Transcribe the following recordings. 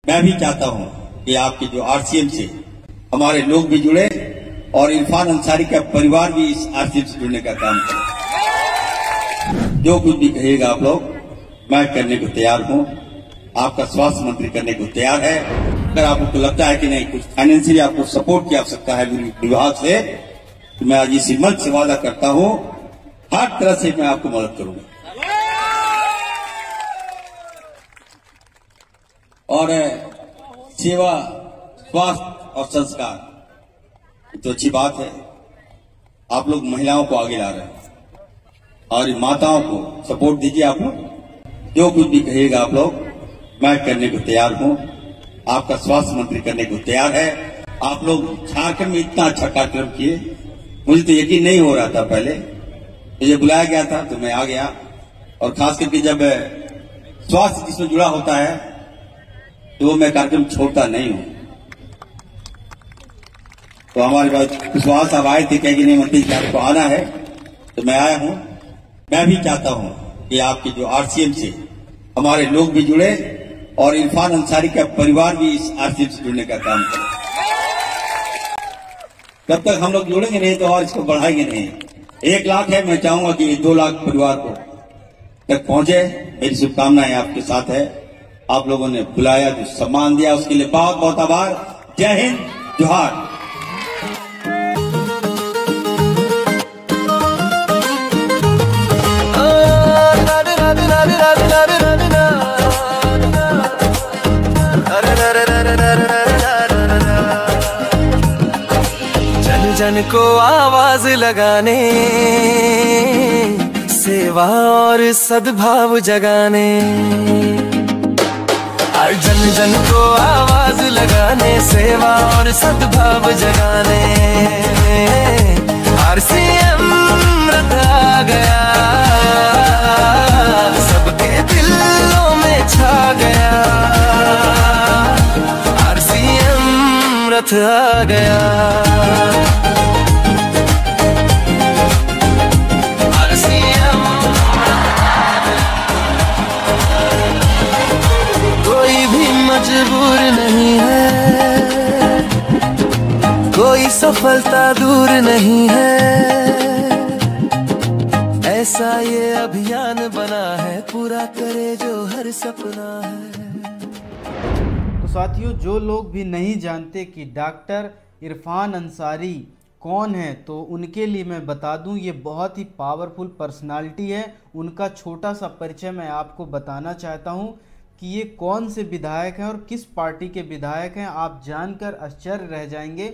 मैं भी चाहता हूं कि आपके जो आरसीएम से हमारे लोग भी जुड़े और इरफान अंसारी का परिवार भी इस आरसीएम से जुड़ने का काम करे। जो कुछ भी कहिएगा आप लोग, मैं करने को तैयार हूं। आपका स्वास्थ्य मंत्री करने को तैयार है। अगर आपको लगता है कि नहीं कुछ फाइनेंशियली आपको सपोर्ट की आवश्यकता है विभाग से, तो मैं आज इसी मंच से वादा करता हूं हर तरह से मैं आपको मदद करूंगा। और सेवा, स्वास्थ्य और संस्कार तो अच्छी बात है। आप लोग महिलाओं को आगे ला रहे हैं और माताओं को सपोर्ट दीजिए। आप लोग जो कुछ भी कहिएगा आप लोग, मैं करने को तैयार हूं। आपका स्वास्थ्य मंत्री करने को तैयार है। आप लोग झारखंड में इतना अच्छा कार्यक्रम किए, मुझे तो यकीन नहीं हो रहा था। पहले मुझे बुलाया गया था तो मैं आ गया, और खास करके जब स्वास्थ्य जिसमें जुड़ा होता है तो मैं कार्यक्रम छोड़ता नहीं हूं। तो हमारे पास कुशवाहा साहब आए थे, कहे कि नहीं मंत्री जी आपको आना है, तो मैं आया हूं। मैं भी चाहता हूं कि आपके जो आरसीएम से हमारे लोग भी जुड़े और इरफान अंसारी का परिवार भी इस आरसीएम से जुड़ने का काम करे। जब तक हम लोग जुड़ेंगे नहीं तो और इसको बढ़ाएंगे नहीं। 1 लाख है, मैं चाहूंगा कि 2 लाख परिवार को तक पहुंचे। मेरी शुभकामनाएं आपके साथ है। आप लोगों ने बुलाया, जो सम्मान दिया, उसके लिए बहुत बहुत आभार। जय हिंद, जोहार। जन जन को आवाज लगाने, सेवा और सद्भाव जगाने, हर जन जन को आवाज लगाने, सेवा और सद्भाव जगाने, आरसीएम रथ आ गया, सबके दिलों में छा गया, आरसीएम रथ आ गया। मजबूर नहीं है, कोई सफलता दूर नहीं है, ऐसा ये अभियान बना है, पूरा करे जो हर सपना है। तो साथियों, जो लोग भी नहीं जानते कि डॉक्टर इरफान अंसारी कौन है, तो उनके लिए मैं बता दूं, ये बहुत ही पावरफुल पर्सनालिटी है। उनका छोटा सा परिचय मैं आपको बताना चाहता हूं कि ये कौन से विधायक हैं और किस पार्टी के विधायक हैं। आप जानकर आश्चर्य रह जाएंगे।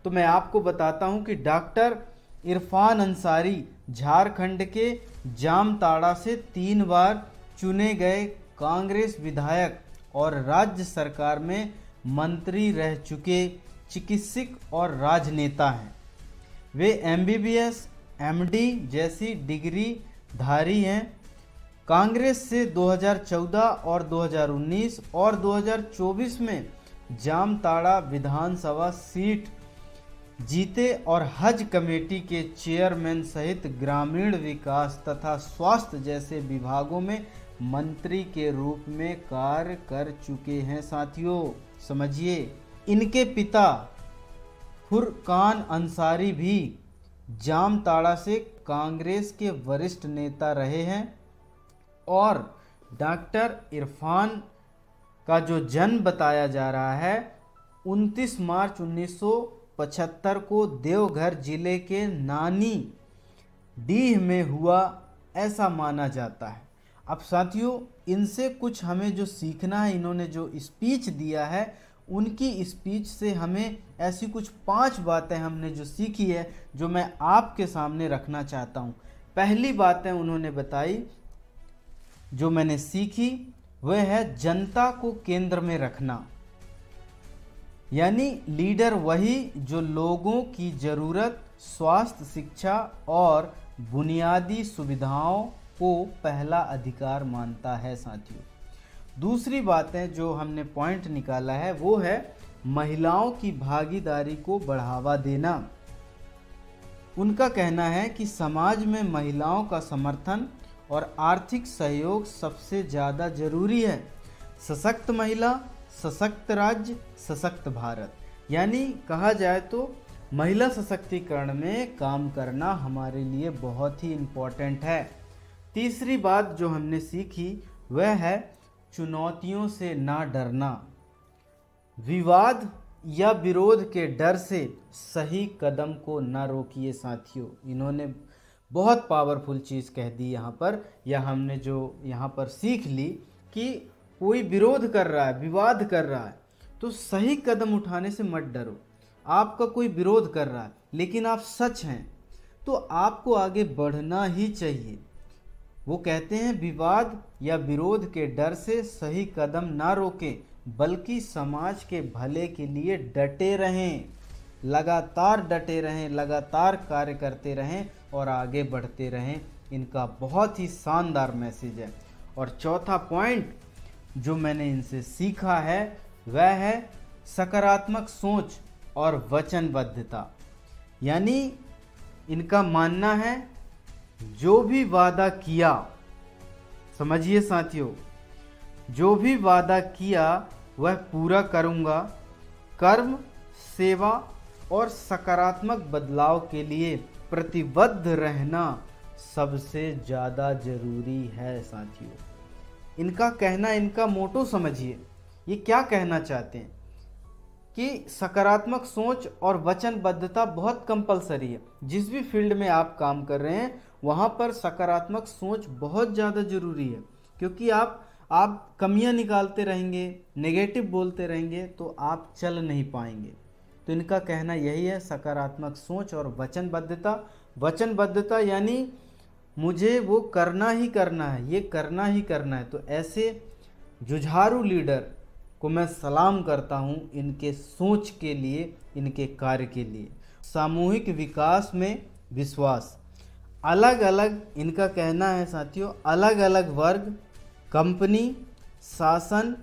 तो मैं आपको बताता हूं कि डॉक्टर इरफान अंसारी झारखंड के जामताड़ा से 3 बार चुने गए कांग्रेस विधायक और राज्य सरकार में मंत्री रह चुके चिकित्सक और राजनेता हैं। वे MBBS, MD जैसी डिग्री धारी हैं। कांग्रेस से 2014 और 2019 और 2024 में जामताड़ा विधानसभा सीट जीते और हज कमेटी के चेयरमैन सहित ग्रामीण विकास तथा स्वास्थ्य जैसे विभागों में मंत्री के रूप में कार्य कर चुके हैं। साथियों समझिए, इनके पिता फुरकान अंसारी भी जामताड़ा से कांग्रेस के वरिष्ठ नेता रहे हैं और डॉक्टर इरफान का जो जन्म बताया जा रहा है 29 मार्च 1975 को देवघर जिले के नानी डीह में हुआ, ऐसा माना जाता है। अब साथियों, इनसे कुछ हमें जो सीखना है, इन्होंने जो स्पीच दिया है, उनकी स्पीच से हमें ऐसी कुछ 5 बातें हमने जो सीखी है, जो मैं आपके सामने रखना चाहता हूँ। पहली बातें उन्होंने बताई जो मैंने सीखी, वह है जनता को केंद्र में रखना। यानी लीडर वही जो लोगों की ज़रूरत, स्वास्थ्य, शिक्षा और बुनियादी सुविधाओं को पहला अधिकार मानता है। साथियों, दूसरी बातें जो हमने पॉइंट निकाला है वो है महिलाओं की भागीदारी को बढ़ावा देना। उनका कहना है कि समाज में महिलाओं का समर्थन और आर्थिक सहयोग सबसे ज़्यादा जरूरी है। सशक्त महिला सशक्त राज्य सशक्त भारत। यानी कहा जाए तो महिला सशक्तिकरण में काम करना हमारे लिए बहुत ही इम्पोर्टेंट है। तीसरी बात जो हमने सीखी वह है चुनौतियों से ना डरना। विवाद या विरोध के डर से सही कदम को ना रोकिए साथियों। इन्होंने बहुत पावरफुल चीज़ कह दी यहाँ पर, या हमने जो यहाँ पर सीख ली कि कोई विरोध कर रहा है, विवाद कर रहा है, तो सही कदम उठाने से मत डरो। आपका कोई विरोध कर रहा है लेकिन आप सच हैं तो आपको आगे बढ़ना ही चाहिए। वो कहते हैं विवाद या विरोध के डर से सही कदम ना रोकें, बल्कि समाज के भले के लिए डटे रहें, लगातार डटे रहें, लगातार कार्य करते रहें और आगे बढ़ते रहें। इनका बहुत ही शानदार मैसेज है। और चौथा पॉइंट जो मैंने इनसे सीखा है वह है सकारात्मक सोच और वचनबद्धता। यानी इनका मानना है जो भी वादा किया, समझिए साथियों, जो भी वादा किया वह पूरा करूंगा। कर्म, सेवा और सकारात्मक बदलाव के लिए प्रतिबद्ध रहना सबसे ज़्यादा जरूरी है साथियों। इनका कहना, इनका मोटो समझिए, ये क्या कहना चाहते हैं कि सकारात्मक सोच और वचनबद्धता बहुत कंपलसरी है। जिस भी फील्ड में आप काम कर रहे हैं वहाँ पर सकारात्मक सोच बहुत ज़्यादा ज़रूरी है, क्योंकि आप कमियां निकालते रहेंगे, नेगेटिव बोलते रहेंगे तो आप चल नहीं पाएंगे। तो इनका कहना यही है, सकारात्मक सोच और वचनबद्धता। वचनबद्धता यानी मुझे वो करना ही करना है, ये करना ही करना है। तो ऐसे जुझारू लीडर को मैं सलाम करता हूँ इनके सोच के लिए, इनके कार्य के लिए। सामूहिक विकास में विश्वास। अलग अलग, इनका कहना है साथियों, अलग अलग वर्ग, कंपनी, शासन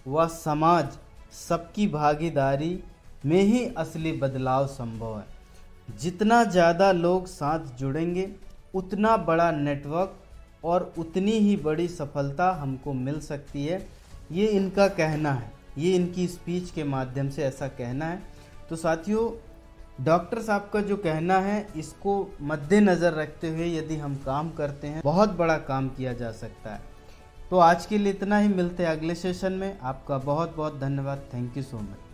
व समाज सबकी भागीदारी में ही असली बदलाव संभव है। जितना ज़्यादा लोग साथ जुड़ेंगे उतना बड़ा नेटवर्क और उतनी ही बड़ी सफलता हमको मिल सकती है। ये इनका कहना है, ये इनकी स्पीच के माध्यम से ऐसा कहना है। तो साथियों, डॉक्टर साहब का जो कहना है इसको मद्देनज़र रखते हुए यदि हम काम करते हैं बहुत बड़ा काम किया जा सकता है। तो आज के लिए इतना ही, मिलते हैं अगले सेशन में। आपका बहुत बहुत धन्यवाद। Thank you so much.